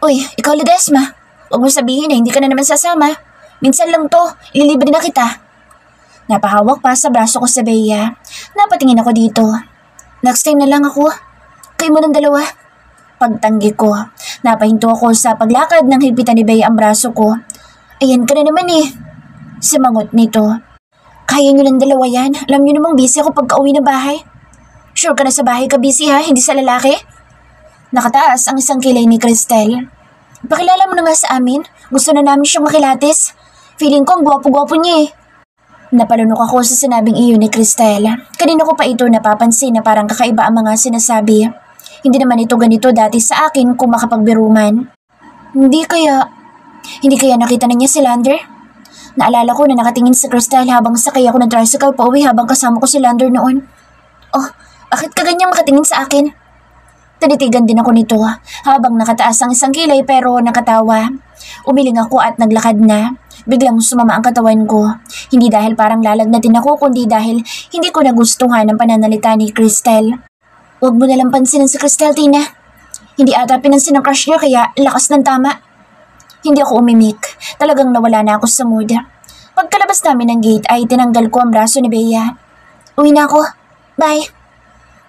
Uy, ikaw Ledesma. Huwag mo sabihin na hindi ka na naman sasama. Minsan lang to, ililibre na kita. Napahawak pa sa braso ko sa Bea. Napatingin ako dito. Next time na lang ako. Kayo mo ng dalawa. Pagtanggi ko, napahinto ako sa paglakad ng hipitan ni Bea ang braso ko. Ayan ka na naman eh. Simangot nito. Kaya nyo ng dalawa yan. Alam nyo namang busy ako pagka-uwi na bahay. Sure ka na sa bahay ka busy ha, hindi sa lalaki? Nakataas ang isang kilay ni Cristel. Pakilala mo na nga sa amin. Gusto na namin siyang makilatis. Feeling ko ang gwapo-gwapo niya eh. Napalunok ako sa sinabing iyon ni Cristel. Kanina ko pa ito napapansin na parang kakaiba ang mga sinasabi. Hindi naman ito ganito dati sa akin kung makapagbiruman. Hindi kaya nakita na niya si Lander? Naalala ko na nakatingin si Cristel habang sakay ako ng tricycle pa uwi habang kasama ko si Lander noon. Oh, bakit ka ganyang makatingin sa akin? Tinitigan din ako nito habang nakataas ang isang kilay pero nakatawa. Umiling ako at naglakad na. Biglang sumama ang katawan ko. Hindi dahil parang lalagnatin ako kundi dahil hindi ko nagustuhan ang pananalita ni Cristel. Huwag mo nalang pansinin si Cristel, Tina. Hindi ata pinansin ang crush niya kaya lakas ng tama. Hindi ako umimik. Talagang nawala na ako sa mood. Pagkalabas namin ng gate ay tinanggal ko ang braso ni Bea. Uwi na ako. Bye.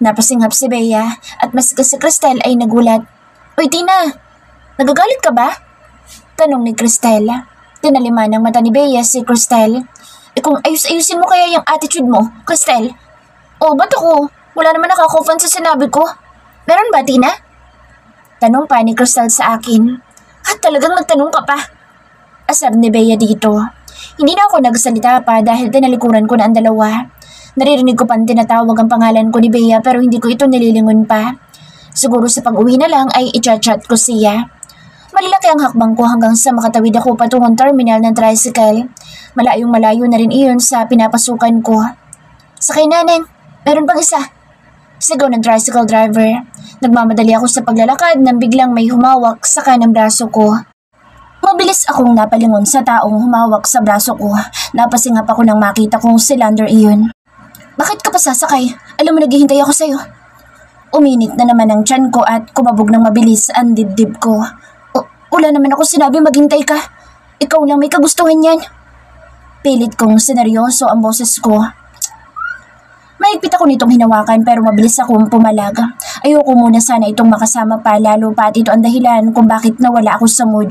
Napasinghap si Bea at maski si Cristel ay nagulat. Uy Tina, nagagalit ka ba? Tanong ni Cristel. Tinaliman ng mata ni Bea si Cristel. Kung ayus-ayusin mo kaya yung attitude mo, Cristel? Oh, ba't ako? Wala naman nakakofan sa sinabi ko. Meron ba, Tina? Tanong pa ni Cristel sa akin. At talagang nagtanong ka pa. Asar ni Bea dito. Hindi na ako nagsalita pa dahil tinalikuran ko na ang dalawa. Naririnig ko pa tinatawag ang pangalan ko ni Bea pero hindi ko ito nililingon pa. Siguro sa pag-uwi na lang ay i-chat ko siya. Malilaki ang hakbang ko hanggang sa makatawid ako patungong terminal ng tricycle. Malayong malayo na rin iyon sa pinapasukan ko. Sakay na, Neng. Meron pang isa. Sigaw ng tricycle driver. Nagmamadali ako sa paglalakad nang biglang may humawak sa kanang braso ko. Mabilis akong napalingon sa taong humawak sa braso ko. Napasingap ako nang makita kong si Lander iyon. Bakit ka pa sasakay? Alam mo naghihintay ako sa'yo. Uminit na naman ang tiyan ko at kumabog ng mabilis ang dibdib ko. Wala naman ako sinabi maghintay ka. Ikaw lang may kagustuhan yan. Pilit kong seneryoso ang boses ko. Mahigpit ako nitong hinawakan pero mabilis akong pumalag. Ayoko muna sana itong makasama pa lalo pa at ito ang dahilan kung bakit nawala ako sa mood.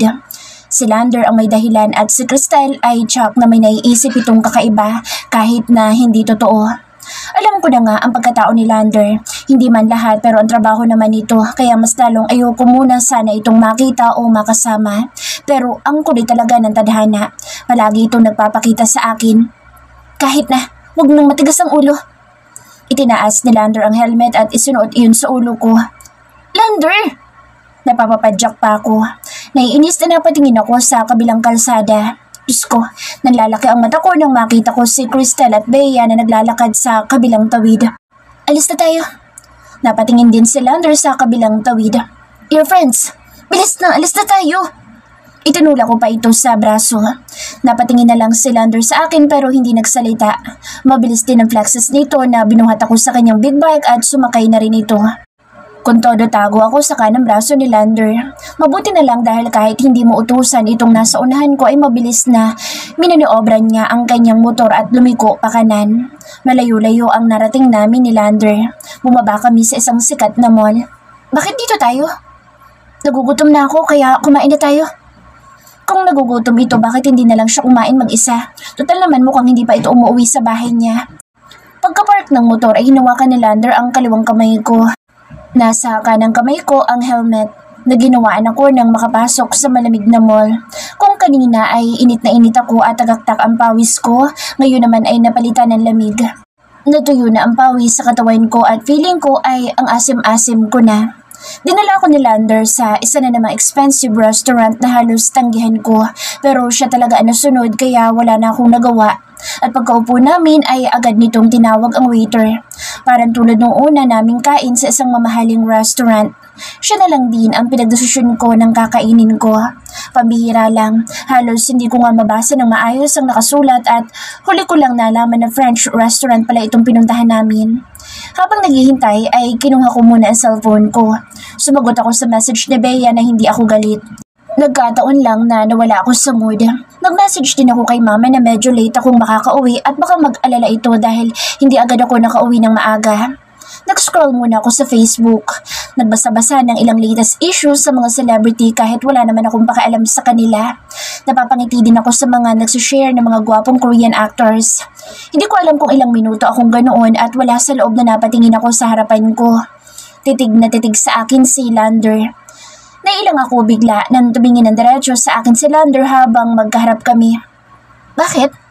Si Lander ang may dahilan at si Cristel ay tsak na may naiisip itong kakaiba kahit na hindi totoo. Alam ko na nga ang pagkatao ni Lander. Hindi man lahat pero ang trabaho naman ito kaya mas lalong ayoko muna sana itong makita o makasama. Pero ang kulit talaga ng tadhana. Palagi itong nagpapakita sa akin. Kahit na, huwag nang matigas ang ulo. Itinaas ni Lander ang helmet at isunuot iyon sa ulo ko. Lander! Napapapadyak pa ako. Naiinis na napatingin ako sa kabilang kalsada. Diyos ko, nanlalaki ang mata ko nang makita ko si Cristel at Bea na naglalakad sa kabilang tawid. Alis na tayo. Napatingin din si Lander sa kabilang tawid. Your friends, bilis na, alis na tayo. Itinula ko pa ito sa braso. Napatingin na lang si Lander sa akin pero hindi nagsalita. Mabilis din ang flexes nito na binuhat ako sa kanyang big bike at sumakay na rin ito. Kung todo tago ako sa kanang braso ni Lander. Mabuti na lang dahil kahit hindi mo utusan itong nasa unahan ko ay mabilis na minaniobran niya ang kanyang motor at lumiko pa kanan. Malayo-layo ang narating namin ni Lander. Bumaba kami sa isang sikat na mall. Bakit dito tayo? Nagugutom na ako kaya kumain na tayo. Kung nagugutom ito, bakit hindi na lang siya kumain mag-isa? Total naman mukhang hindi pa ito umuwi sa bahay niya. Pagkapark ng motor ay hinawakan ni Lander ang kaliwang kamay ko. Nasa kanang kamay ko ang helmet na ginawaan ako nang makapasok sa malamig na mall. Kung kanina ay init na init ako at tagaktak ang pawis ko, ngayon naman ay napalitan ng lamig. Natuyo na ang pawis sa katawan ko at feeling ko ay ang asim-asim ko na. Dinala ako ni Lander sa isa na namang expensive restaurant na halos tanggihan ko pero siya talaga ang nasunod kaya wala na akong nagawa. At pagkaupo namin ay agad nitong tinawag ang waiter. Parang tulad nung una naming kain sa isang mamahaling restaurant. Siya na lang din ang pinagdesisyon ko ng kakainin ko. Pambihira lang, halos hindi ko nga mabasa ng maayos ang nakasulat at huli ko lang nalaman na French restaurant pala itong pinuntahan namin. Habang naghihintay ay kinuha ko muna ang cellphone ko. Sumagot ako sa message ni Bea na hindi ako galit. Nagkataon lang na nawala ako sa mood. Nag-message din ako kay mama na medyo late akong makakauwi at baka mag-alala ito dahil hindi agad ako nakauwi ng maaga. Nag-scroll muna ako sa Facebook. Nagbasa-basa ng ilang latest issues sa mga celebrity kahit wala naman akong pakialam sa kanila. Napapangiti din ako sa mga nagsishare ng mga gwapong Korean actors. Hindi ko alam kung ilang minuto akong ganoon at wala sa loob na napatingin ako sa harapan ko. Titig na titig sa akin si Lander. Nailang ako bigla nang tumingin ng diretso sa akin si Lander habang magkaharap kami. Bakit?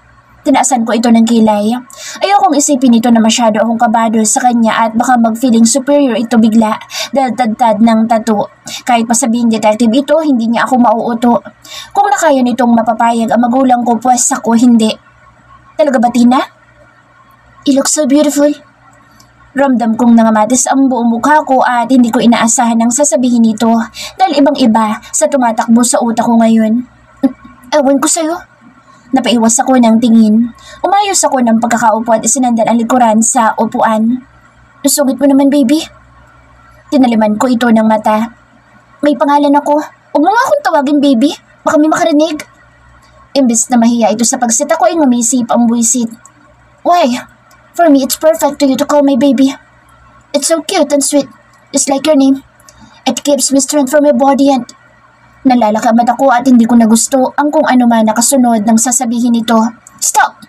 Tinaasan ko ito ng kilay. Ayokong isipin ito na masyado akong kabado sa kanya at baka mag-feeling superior ito bigla dahil tad-tad ng tattoo. Kahit pa sabihin detective ito, hindi niya ako mauuto. Kung nakaya nitong mapapayag ang magulang ko, pues ako hindi. Talaga ba, Tina? You look so beautiful. Ramdam kong nangamatis ang buong mukha ko at hindi ko inaasahan ang sasabihin nito dahil ibang-iba sa tumatakbo sa utak ko ngayon. Ewan ko sa'yo. Napaiwas ako ng tingin. Umayos ako ng pagkakaupo at isinandal ang likuran sa upuan. Sungit mo naman, baby. Tinaliman ko ito ng mata. May pangalan ako. Huwag mo nga akong tawagin, baby. Baka may makarinig. Imbes na mahiya ito sa pagsita ko ay ngumisip ang buwisit. Why? For me, it's perfect to you to call my baby. It's so cute and sweet, just like your name. It gives me strength for my body and... Nalalakamat ako at hindi ko na gusto ang kung ano man nakasunod ng sasabihin nito. Stop!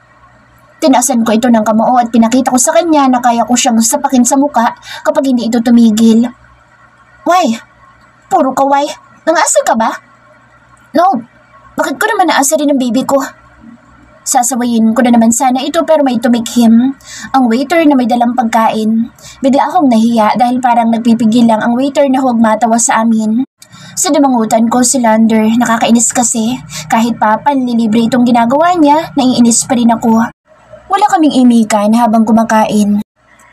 Tinasan ko ito ng kamao at pinakita ko sa kanya na kaya ko siyang sapakin sa muka kapag hindi ito tumigil. Why? Puro ka why? Nangasal ka ba? No. Bakit ko naman naasarin ang baby ko? Sasawayin ko na naman sana ito pero may tumikhim. Ang waiter na may dalang pagkain. Bigla akong nahiya dahil parang nagpipigil lang ang waiter na huwag matawa sa amin. Sa damangutan ko si Lander, nakakainis kasi. Kahit pa panlilibre itong ginagawa niya, naiinis pa rin ako. Wala kaming imikan habang kumakain.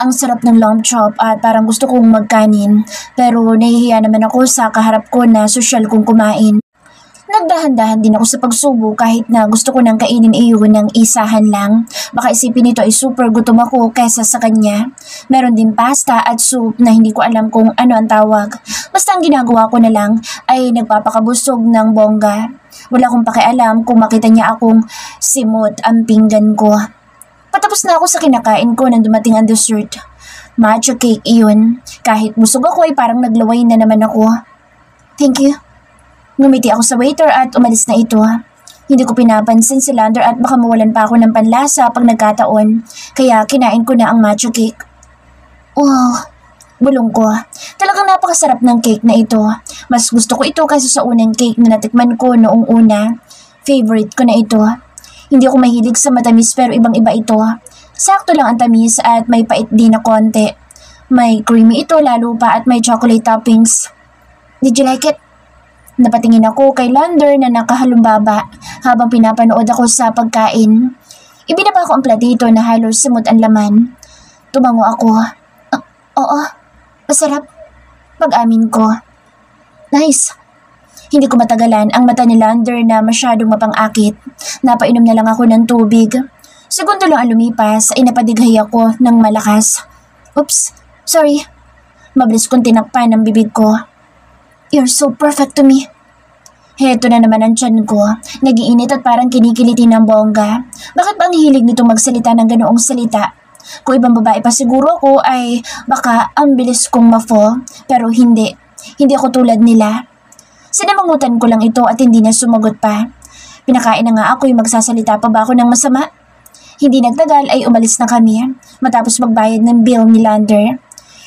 Ang sarap ng lamb chop at parang gusto kong magkanin. Pero nahihiya naman ako sa kaharap ko na sosyal kong kumain. Nagdahan-dahan din ako sa pagsubo kahit na gusto ko nang kainin iyon ng isahan lang. Baka isipin nito ay super gutom ako kaysa sa kanya. Meron din pasta at soup na hindi ko alam kung ano ang tawag. Basta ang ginagawa ko na lang ay nagpapakabusog ng bongga. Wala akong pakialam kung makita niya akong simot ang pinggan ko. Patapos na ako sa kinakain ko nang dumating ang dessert. Matcha cake iyon. Kahit busog ako ay parang naglaway na naman ako. Thank you. Ngumiti ako sa waiter at umalis na ito. Hindi ko pinapansin si Lander at baka mawalan pa ako ng panlasa pag nagkataon. Kaya kinain ko na ang matcha cake. Wow, bulong ko. Talagang napakasarap ng cake na ito. Mas gusto ko ito kaysa sa unang cake na natikman ko noong una. Favorite ko na ito. Hindi ako mahilig sa matamis pero ibang-iba ito. Sakto lang ang tamis at may pait din na konti. May creamy ito lalo pa at may chocolate toppings. Did you like it? Napatingin ako kay Lander na nakahalumbaba habang pinapanood ako sa pagkain. Ibinaba ko ang platito na halos simot ang laman. Tumango ako. Oo, masarap. Pag-amin ko. Nice. Hindi ko matagalan ang mata ni Lander na masyadong mapang-akit. Napainom na lang ako ng tubig. Segundo lang ang lumipas ay napadighay ako ng malakas. Oops, sorry. Mabilis kong tinakpan ang bibig ko. You're so perfect to me. Heto na naman ang tiyan ko. Nag-iinit at parang kinikiliti ng bongga. Bakit ba ang hilig nito magsalita ng ganoong salita? Kung ibang babae pa siguro ko ay baka ang bilis kong mafo. Pero hindi. Hindi ako tulad nila. Sinamangutan ko lang ito at hindi na sumagot pa. Pinakain na nga ako yung magsasalita pa ba ako ng masama? Hindi nagtagal ay umalis na kami matapos magbayad ng bill ni Lander.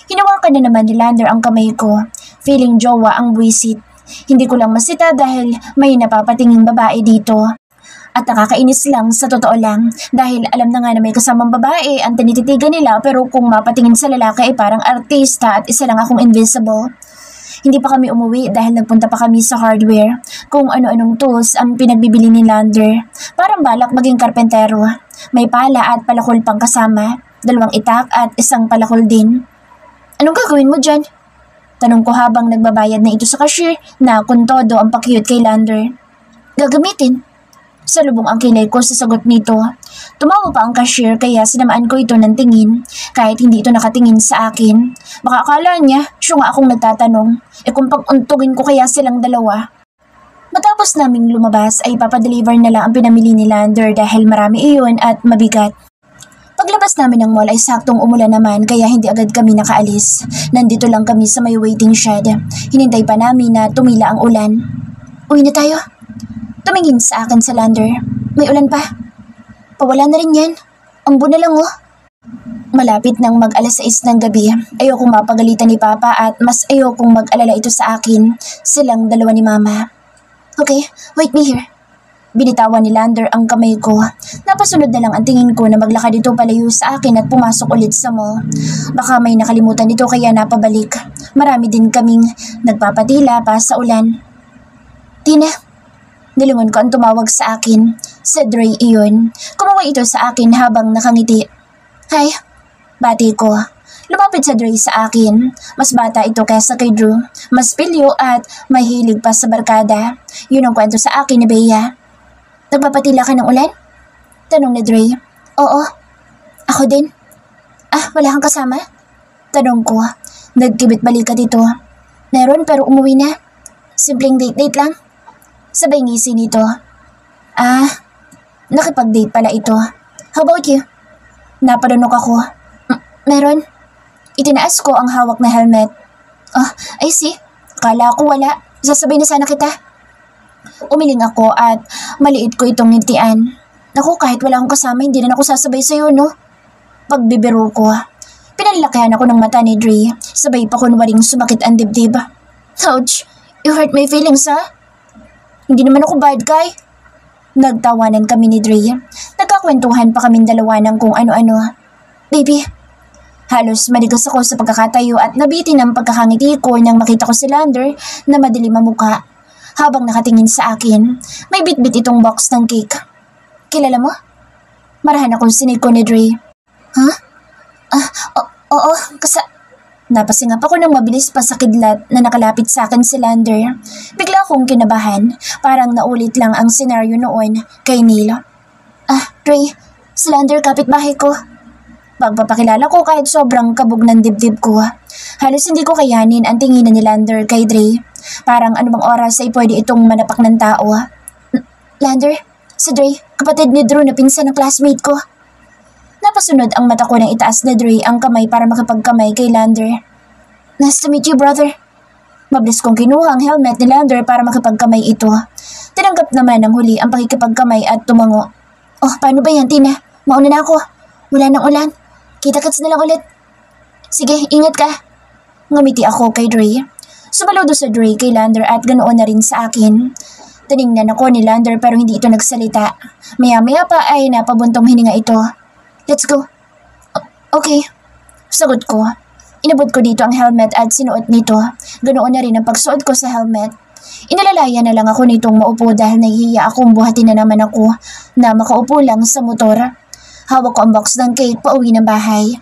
Hinawakan na naman ni Lander ang kamay ko. Feeling jowa ang buwisit. Hindi ko lang masita dahil may napapatinging babae dito. At nakakainis lang sa totoo lang dahil alam na nga na may kasamang babae ang tinititigan nila pero kung mapatingin sa lalaki ay parang artista at isa lang akong invisible. Hindi pa kami umuwi dahil nagpunta pa kami sa hardware kung ano-anong tools ang pinagbibili ni Lander. Parang balak maging karpentero. May pala at palakol pang kasama, 2 itak at 1 palakol din. Anong gagawin mo dyan? Tanong ko habang nagbabayad na ito sa cashier na kung todo ang pa-cute kay Lander. Gagamitin. Salubong ang kilay ko sa sagot nito. Tumawa pa ang cashier kaya sinamaan ko ito ng tingin kahit hindi ito nakatingin sa akin. Baka akala niya, siya nga akong nagtatanong. Kung pag-untugin ko kaya silang dalawa. Matapos naming lumabas ay papadeliver na lang ang pinamili ni Lander dahil marami iyon at mabigat. Paglabas namin ng mall ay saktong umulan naman kaya hindi agad kami nakaalis. Nandito lang kami sa may waiting shed. Hinintay pa namin na tumila ang ulan. Uwi na tayo. Tumingin sa akin sa Lander. May ulan pa. Pawala na rin yan. Ang buo na lang oh. Malapit nang mag-alas 6 ng gabi. Ayokong mapagalitan ni Papa at mas ayokong mag-alala ito sa akin. Silang dalawa ni Mama. Okay, wait me here. Binitawan ni Lander ang kamay ko. Napasunod na lang ang tingin ko na maglakad ito palayo sa akin at pumasok ulit sa mall. Baka may nakalimutan ito kaya napabalik. Marami din kaming nagpapatila pa sa ulan. Tina, nilingon ko ang tumawag sa akin. Si Dre iyon. Kumaway ito sa akin habang nakangiti. Hi, bati ko. Lumapit sa Dre sa akin. Mas bata ito kaysa kay Drew. Mas pilyo at mahilig pa sa barkada. Yun ang kwento sa akin ni Bea. Nagpapatila ka ng ulan? Tanong ni Dre. Oo. Ako din. Wala kang kasama? Tanong ko. Nagkibit balikat ito. Meron pero umuwi na. Simpleng date-date lang. Sabay ngisi nito. Nakipag-date pala ito. How about you? Napadunok ako. Meron. Itinaas ko ang hawak na helmet. I see. Akala ko wala. Sasabay na sana kita. Umiling ako at maliit ko itong ngintian. Naku, kahit wala akong kasama, hindi na ako sasabay sa'yo, no? Pagbibiro ko, pinanlakihan ako ng mata ni Dre. Sabay pa kunwaring sumakit ang dibdib. Ouch! You hurt my feelings, ha? Hindi naman ako bad guy. Nagtawanan kami ni Dre. Nagkakwentuhan pa kaming dalawa ng kung ano-ano. Baby, halos manigas ako sa pagkakatayo at nabitin ang pagkakangiti ko nang makita ko si Lander na madilim ang muka. Habang nakatingin sa akin, may bitbit itong box ng cake. Kilala mo? Marahan akong sinig ko ni Dre. Huh? Oo, Napasingap ako ng mabilis pa sa kidlat na nakalapit sa akin si Lander. Bigla akong kinabahan, parang naulit lang ang senaryo noon kay Neil. Dre, si Lander kapitbahay ko. Pagpapakilala ko kahit sobrang kabog ng dibdib ko. Halos hindi ko kayanin ang tinginan ni Lander kay Dre. Parang anumang oras ay pwede itong manapak ng tao. Lander, si Dre, kapatid ni Drew na pinsan ng classmate ko. Napasunod ang mata ko nang itaas na Dre ang kamay para makapagkamay kay Lander. Nice to meet you, brother. Mabilis kong kinuha ang helmet ni Lander para makipagkamay ito. Tinanggap naman ng huli ang pakikipagkamay at tumango. Paano ba yan, Tina? Mauna na ako. Wala nang ulan. Kita-kits na lang ulit. Sige, ingat ka. Ngumiti ako kay Dre. Sumaludo sa Dre kay Lander at ganoon na rin sa akin. Tiningnan ako ni Lander pero hindi ito nagsalita. Maya-maya pa ay napabuntong hininga ito. Let's go. Okay. Sagot ko. Inabot ko dito ang helmet at sinuot nito. Ganoon na rin ang pagsuot ko sa helmet. Inalalaya na lang ako nitong maupo dahil nahihiya akong buhatin na naman ako na makaupo lang sa motor. Hawak ko ang box ng cake pauwi ng bahay.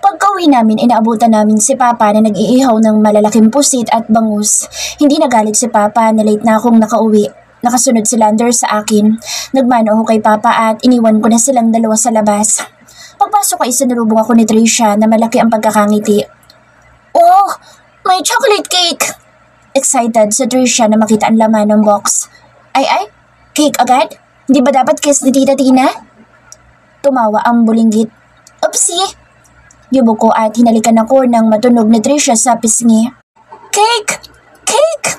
Pagka-uwi namin, inaabutan namin si Papa na nag-iihaw ng malalaking pusit at bangus. Hindi nagalit si Papa na late na akong nakauwi. Nakasunod si Lander sa akin. Nagmano ako kay Papa at iniwan ko na silang dalawa sa labas. Pagpasok ay sinurubong ako ni Tricia na malaki ang pagkakangiti. Oh, may chocolate cake! Excited si Tricia na makita ang laman ng box. Ay, cake agad? Di ba dapat kiss ni Tita Tina? Tumawa ang bulinggit. Oopsie! Yubo ko at hinalikan ako ng matunog ni Tricia sa pisngi. Cake! Cake!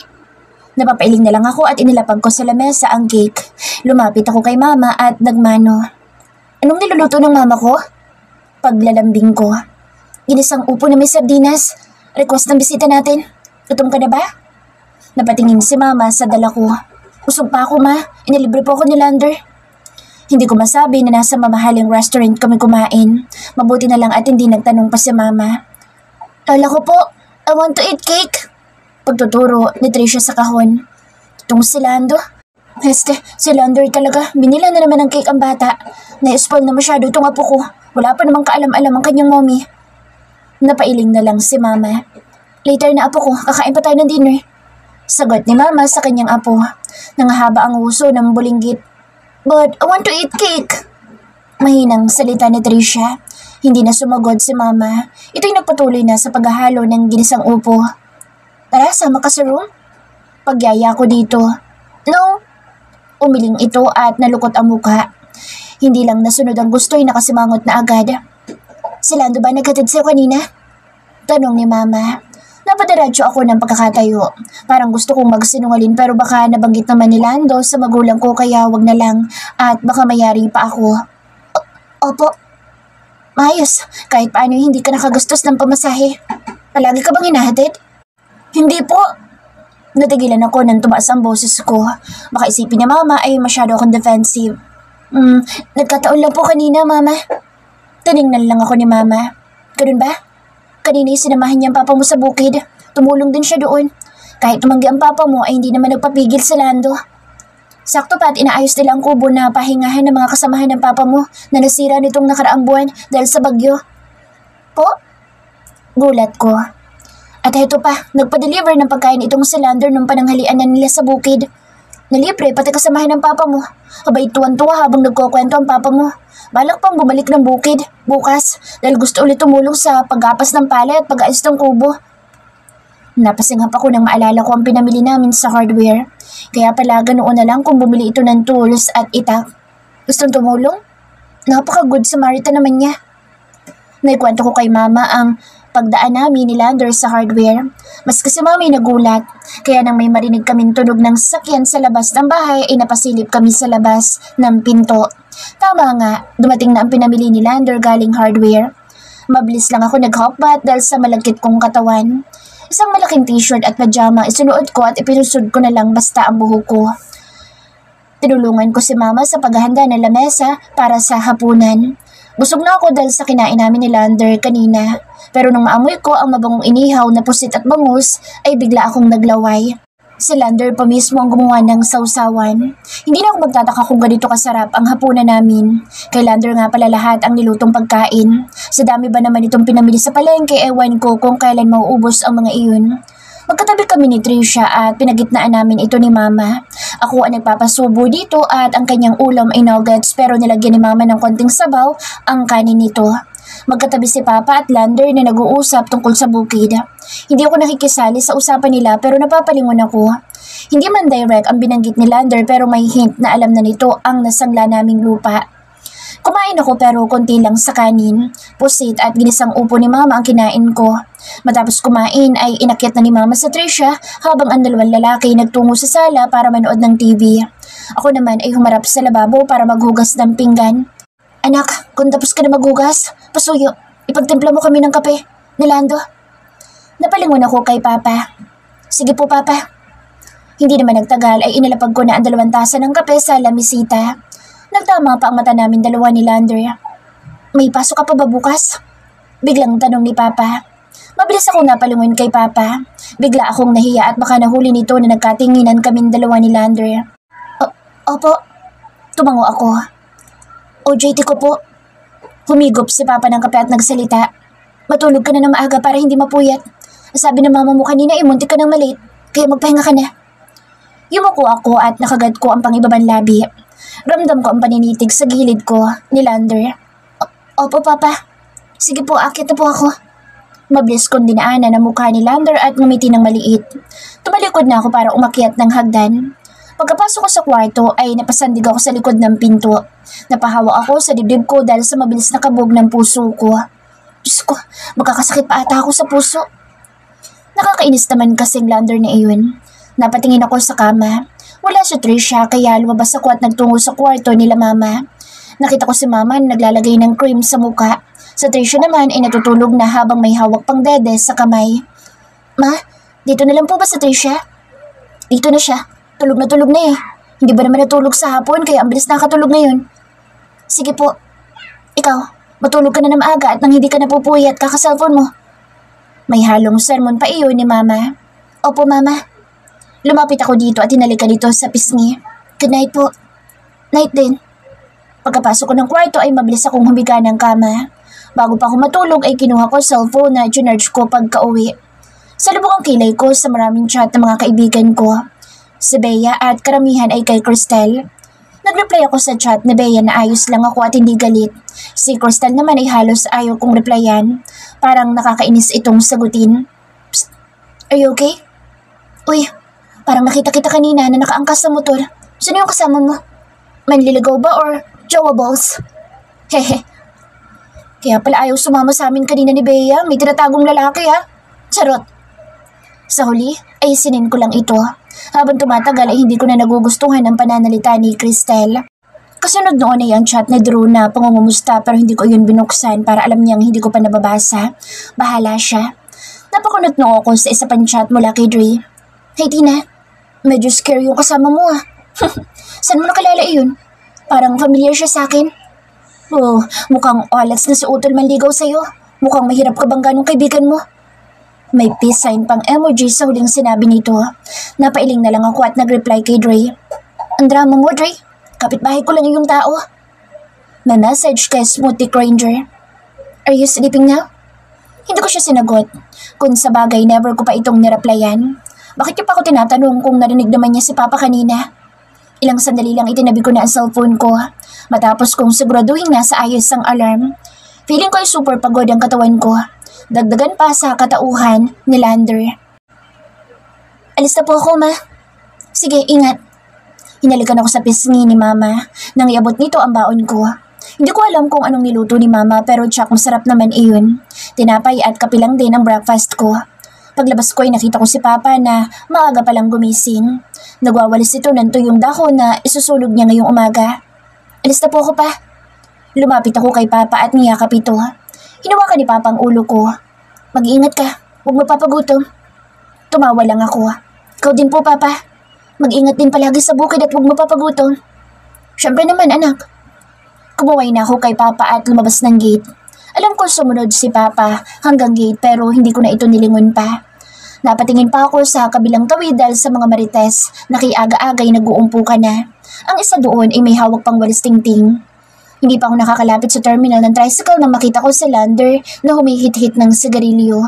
Napapailing na lang ako at inilapag ko sa lamesa ang cake. Lumapit ako kay Mama at nagmano. Anong niluluto ng Mama ko? Paglalambing ko. Ginisang upo na may sardinas. Request ng bisita natin. Gutom ka na ba? Napatingin si Mama sa dala ko. Usog pa ako, Ma. Inilibre po ako ni Lander. Hindi ko masabi na nasa mamahaling restaurant kami kumain. Mabuti na lang at hindi nagtanong pa si Mama. Lola ko po, I want to eat cake. Pagtuturo ni Tricia sa kahon. Itong si Lando. Si Lander talaga. Binila na naman ng cake ang bata. Na-spoil na masyado itong apo ko. Wala pa namang kaalam-alam ang kanyang mommy. Napailing na lang si Mama. Later na apo ko, kakain pa tayo ng dinner. Sagot ni Mama sa kanyang apo. Nangahaba ang uso ng bulinggit. But I want to eat cake. Mahinang salita ni Trisha. Hindi na sumagod si Mama. Ito'y nagpatuloy na sa paghahalo ng ginisang upo. Tara, sama ka sa room. Pagyaya ko dito. No. Umiling ito at nalukot ang muka. Hindi lang nasunod ang gusto'y nakasimangot na agad. Si Lando ba naghatid sa'yo kanina? Tanong ni Mama. Napadiradyo ako ng pagkakatayo. Parang gusto kong magsinungaling pero baka nabanggit naman ni Lando sa magulang ko kaya wag na lang at baka mayari pa ako. Opo. Maayos, kahit paano hindi ka nakagastos ng pamasahe. Palagi ka bang hinahatid? Hindi po. Natigilan ako nang tumaas ang boses ko. Baka isipin ni Mama ay masyado akong defensive. Nagkataon lang po kanina, Mama. Tiningnan lang ako ni Mama. Ganun ba? Kanina sinamahan niya ang papa mo sa bukid. Tumulong din siya doon. Kahit tumanggi ang papa mo ay hindi naman nagpapigil sa Lando. Sakto pa at inaayos nila ang kubo na pahingahan ng mga kasamahan ng papa mo na nasira nitong nakaraang buwan dahil sa bagyo. Po? Gulat ko. At heto pa, nagpa-deliver ng pagkain itong si Lander nung pananghalian na nila sa bukid. Nalibre pati kasamahan ng papa mo. Abay tuwan-tuwa habang nagkukwento ang papa mo. Balak pang bumalik ng bukid bukas dahil gusto ulit tumulong sa pag-apas ng palay at pag-aayos ng kubo. Napasingap ako nang maalala ko ang pinamili namin sa hardware. Kaya pala ganoon na lang kung bumili ito ng tools at itak. Gustong tumulong? Napaka-good Samaritan naman niya. Naikwento ko kay Mama ang pagdaan namin ni Lander sa hardware. Mas kasi Mami nagulat. Kaya nang may marinig kaming tunog ng sasakyan sa labas ng bahay ay napasilip kami sa labas ng pinto. Tama nga, dumating na ang pinamili ni Lander galing hardware. Mabilis lang ako nag-hopbat dahil sa malagkit kong katawan. Isang malaking t-shirt at pajama isunuot ko at ipinusod ko na lang basta ang buhok ko. Tinulungan ko si Mama sa paghahanda ng lamesa para sa hapunan. Busog na ako dahil sa kinain namin ni Lander kanina. Pero nung maamoy ko ang mabangong inihaw na pusit at bangus ay bigla akong naglaway. Si Lander pa mismo ang gumawa ng sausawan. Hindi na ako magtataka kung ganito kasarap ang hapunan namin. Kay Lander nga pala lahat ang nilutong pagkain. Sa dami ba naman itong pinamili sa palengke, ewan ko kung kailan mauubos ang mga iyon. Magkatabi kami ni Trisha at pinagitnaan namin ito ni Mama. Ako ang nagpapasubo dito at ang kanyang ulam ay nuggets pero nilagyan ni Mama ng konting sabaw ang kanin nito. Magkatabi si Papa at Lander na nag-uusap tungkol sa bukid. Hindi ako nakikisali sa usapan nila pero napapalingon ako. Hindi man direct ang binanggit ni Lander pero may hint na alam na nito ang nasangla naming lupa. Kumain ako pero konti lang sa kanin. Pusit at ginisang upo ni Mama ang kinain ko. Matapos kumain ay inakyat na ni Mama sa Trisha habang ang dalawang lalaki nagtungo sa sala para manood ng TV. Ako naman ay humarap sa lababo para maghugas ng pinggan. Anak, kung tapos ka na maghugas, pasuyo, ipagtimpla mo kami ng kape, ni Lando. Napalingon ako kay Papa. Sige po, Papa. Hindi naman nagtagal ay inalapag ko na ang 2 tasa ng kape sa lamisita. Nagtama pa ang mata namin dalawa ni Lander. May pasok ka pa ba bukas? Biglang tanong ni Papa. Mabilis ako napalingon kay Papa. Bigla akong nahiya at baka nahuli nito na nagkatinginan kaming dalawa ni Lander. Opo. Tumango ako. OJT ko po. Humigop si Papa ng kape at nagsalita. Matulog ka na ng maaga para hindi mapuyat. Sabi ng Mama mo kanina ay muntik ka ng malate, kaya magpahinga ka na. Yumuko ako at nakagat ko ang pangibabang labi. Ramdam ko ang paninitig sa gilid ko ni Lander. Opo, Papa. Sige po, akit na po ako. Mabilis kong dinaanan ang mukha ni Lander at ngumiti ng maliit. Tumalikod na ako para umakyat ng hagdan. Pagkapasok ko sa kwarto ay napasandig ako sa likod ng pinto. Napahawa ako sa dibdib ko dahil sa mabilis na kabog ng puso ko. Diyos ko, magkakasakit pa ata ako sa puso. Nakakainis naman kasing Lander na iyon. Napatingin ako sa kama. Wala si Trisha kaya lumabas ako at nagtungo sa kwarto nila Mama. Nakita ko si Mama na naglalagay ng cream sa muka. Sa Trisha naman ay natutulog na habang may hawak pang dede sa kamay. Ma, dito na lang po ba sa Trisha? Dito na siya. Tulog na eh. Hindi ba naman natulog sa hapon kaya ang bilis nakatulog ngayon? Sige po. Ikaw, matulog ka na ng maaga at nang hindi ka napupuyat kaka-cellphone mo. May halong sermon pa iyon ni Mama. Opo, Mama. Lumapit ako dito at hinalikan dito sa pisngi. Good night po. Night din. Pagkapasok ko ng kwarto ay mabilis akong humiga ng kama. Bago pa ako matulog ay kinuha ko cellphone na ginarge ko pagka-uwi. Salubong ang kilay ko sa maraming chat ng mga kaibigan ko. Si Bea at karamihan ay kay Cristel. Nag-reply ako sa chat ni Bea na ayos lang ako at hindi galit. Si Crystal naman ay halos ayaw kong replyan. Parang nakakainis itong sagutin. Psst, are you okay? Uy, parang nakita kita kanina na nakaangkas sa motor. Sino yung kasama mo? Manliligaw ba or jowa balls? Hehe. Kaya pala ayaw sumama sa amin kanina ni Bea. May tinatagong lalaki ha. Charot. Sa huli ay sinin ko lang ito. Habang tumatagal ay hindi ko na nagugustuhan ang pananalita ni Cristel. Kasunod noon ay ang chat ni Drew na pangungumusta pero hindi ko yun binuksan para alam niyang hindi ko pa nababasa. Bahala siya. Napakunot na ako sa isa pang chat mula kay Dre. Hey Tina, medyo scary yung kasama mo ah. Saan mo nakilala iyon? Parang familiar siya sa akin. Oh, mukhang olats na si Utol manligaw sa'yo. Mukhang mahirap ka bang ganong kaibigan mo? May peace sign pang emoji sa huling sinabi nito. Napailing na lang ako at nag-reply kay Dre. Ang drama mo, Dre. Kapitbahay ko lang yung tao. May message kay Smoothie Ranger. Are you sleeping now? Hindi ko siya sinagot. Kung sa bagay, never ko pa itong nireplyan. Bakit niya pa ako tinatanong kung narinig naman niya si Papa kanina? Ilang sandali lang itinabi ko na ang cellphone ko. Matapos kong siguraduhin nasa ayos ang alarm. Feeling ko ay super pagod ang katawan ko. Dagdagan pa sa katauhan ni Lander. Alis na po ako, ma. Sige, ingat. Hinalikan ako sa pisngi ni Mama nang iabot nito ang baon ko. Hindi ko alam kung anong niluto ni Mama pero tsak masarap naman iyon. Tinapay at kapilang din ang breakfast ko. Paglabas ko ay nakita ko si Papa na maaga palang gumising. Nagwawalis ito ng tuyong dahon na isusulog niya ngayong umaga. Alis na po ako, pa. Lumapit ako kay Papa at niyakap ito. Hinawakan ni Papa ang ulo ko. Mag-iingat ka, huwag mapapagutom. Tumawa lang ako. Ikaw din po, Papa. Mag-ingat din palagi sa bukid at huwag mapapagutom. Siyempre naman, anak. Kumuway na ako kay Papa at lumabas ng gate. Alam ko sumunod si Papa hanggang gate pero hindi ko na ito nilingon pa. Napatingin pa ako sa kabilang tawid dahil sa mga marites na kay aga-agay nag-uumpukan na. Ang isa doon ay may hawak pang walis tingting. Hindi pa ako nakakalapit sa terminal ng tricycle nang makita ko si Lander na humihit-hit ng sigarilyo.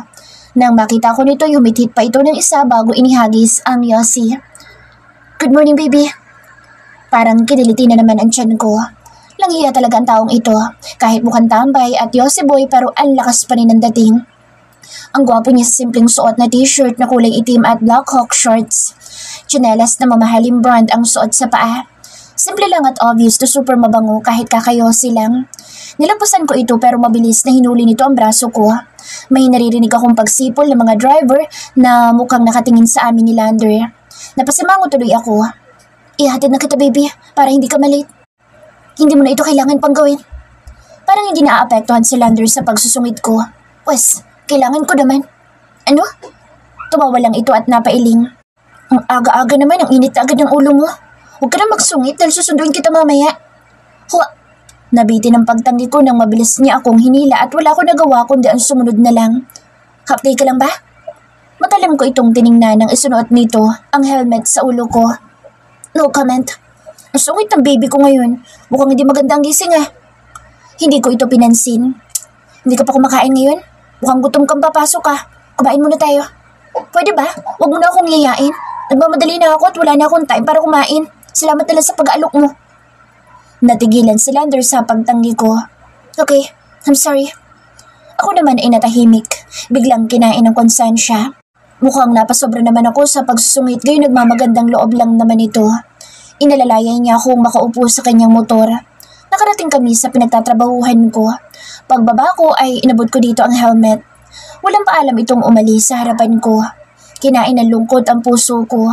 Nang makita ko nito, humihit pa ito ng isa bago inihagis ang Yossi. Good morning, baby. Parang kiniliti na naman ang tiyan ko. Langhiya talaga ang taong ito. Kahit mukhang tambay at Yossi boy pero ang lakas pa rin ang dating. Ang gwapo niya sa simpleng suot na t-shirt na kulay itim at Black Hawk shorts. Tsinelas na mamahaling brand ang suot sa paa. Simple lang at obvious to super mabango kahit kakayosi lang. Nilampasan ko ito pero mabilis na hinuli nito ang braso ko. May naririnig akong pagsipol ng mga driver na mukhang nakatingin sa amin ni Lander. Napasimango tuloy ako. Ihatid na kita, baby, para hindi ka malate. Hindi mo na ito kailangan pang gawin. Parang hindi naaapektuhan si Lander sa pagsusungit ko. Wes, kailangan ko naman. Ano? Tumawa lang ito at napailing. Ang aga-aga naman, ang init agad ng ulo mo. Huwag ka na magsungit dahil susunduin kita mamaya. Huwa! Nabitin ang pagtanggi ko nang mabilis niya akong hinila at wala ko nagawa kundi ang sumunod na lang. Half-day ka lang ba? Matalim ko itong tiningnan nang isunuot nito ang helmet sa ulo ko. No comment. Ang sungit ng baby ko ngayon. Mukhang hindi maganda ang gising ah. Hindi ko ito pinansin. Hindi ka pa kumakain ngayon? Mukhang gutom kang papasok ah. Kumain muna tayo. Pwede ba? Huwag mo na akong yayain. Nagmamadali na ako at wala na akong time para kumain. Salamat na lang sa pag-aalok mo. Natigilan si Lander sa pagtanggi ko. Okay, I'm sorry. Ako naman ay natahimik. Biglang kinain ng konsensya. Mukhang napasobra naman ako sa pagsusungit gayon nagmamagandang loob lang naman ito. Inalalaya niya akong makaupo sa kanyang motor. Nakarating kami sa pinagtatrabahuhan ko. Pagbaba ko ay inabot ko dito ang helmet. Walang paalam itong umalis sa harapan ko. Kinain ng lungkot ang puso ko.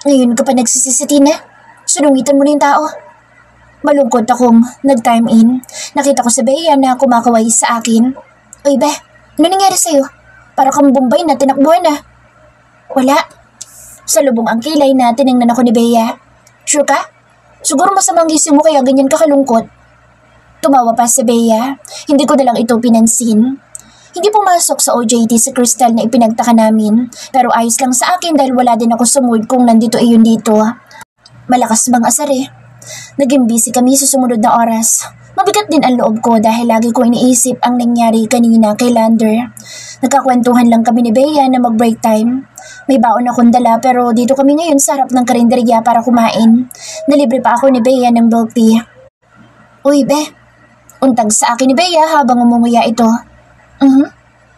Ngayon ka pa nagsisisiti na? Sunungitan mo na yung tao. Malungkot akong nag-time in. Nakita ko si Bea na kumakaway sa akin. Uy, Be, ano nangyari sa'yo? Para kang Bombay na tinakbuhan na. Wala. Sa lubong ang kilay na tiningnan ako ni Bea. Sure ka? Siguro masamang gising mo kaya ganyan ka kalungkot. Tumawa pa si Bea. Hindi ko na lang ito pinansin. Hindi pumasok sa OJT si Crystal na ipinagtaka namin. Pero ayos lang sa akin dahil wala din ako sa mood kung nandito iyon dito. Malakas bang asar eh. Naging busy kami sa sumunod na oras. Mabigat din ang loob ko dahil lagi ko iniisip ang nangyari kanina kay Lander. Nagkakwentuhan lang kami ni Bea na mag-break time. May baon akong dala pero dito kami ngayon sa harap ng karinderya para kumain. Nalibre pa ako ni Bea ng milk tea. Uy, Be. Untag sa akin ni Bea habang umumuya ito.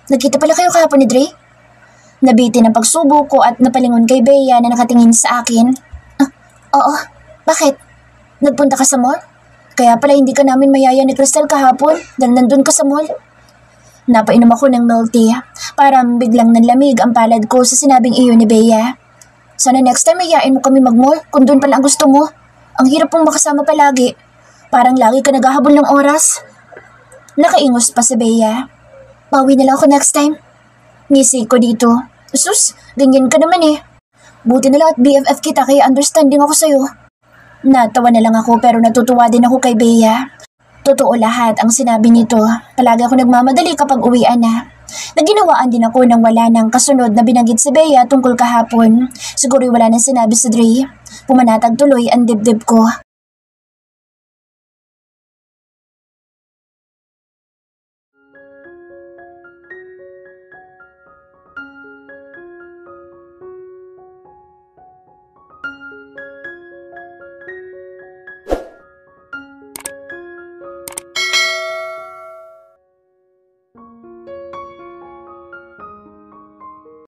Nagkita pala kayo kahapon ni Dre? Nabiti ng pagsubo ko at napalingon kay Bea na nakatingin sa akin. Oo. Bakit? Nagpunta ka sa mall? Kaya pala hindi ka namin mayaya ni Crystal kahapon dahil nandun ka sa mall. Napainom ako ng milk tea. Parang biglang nanlamig ang palad ko sa sinabing iyon ni Bea. Sana next time mayayain mo kami mag-mall kung doon pala ang gusto mo. Ang hirap pong makasama palagi. Parang lagi ka naghahabol ng oras. Nakaingos pa si Bea. Bawi na lang ako next time. Ngisi ko dito. Sus, ganyan ka naman eh. Buti na lang at BFF kita kaya understanding ako sa'yo. Natawa na lang ako pero natutuwa din ako kay Bea. Totoo lahat ang sinabi nito. Palagi ako nagmamadali kapag uwian na. Naginawaan din ako nang wala nang kasunod na binanggit si Bea tungkol kahapon. Siguro wala nang sinabi si Dre. Pumanatag tuloy ang dibdib ko.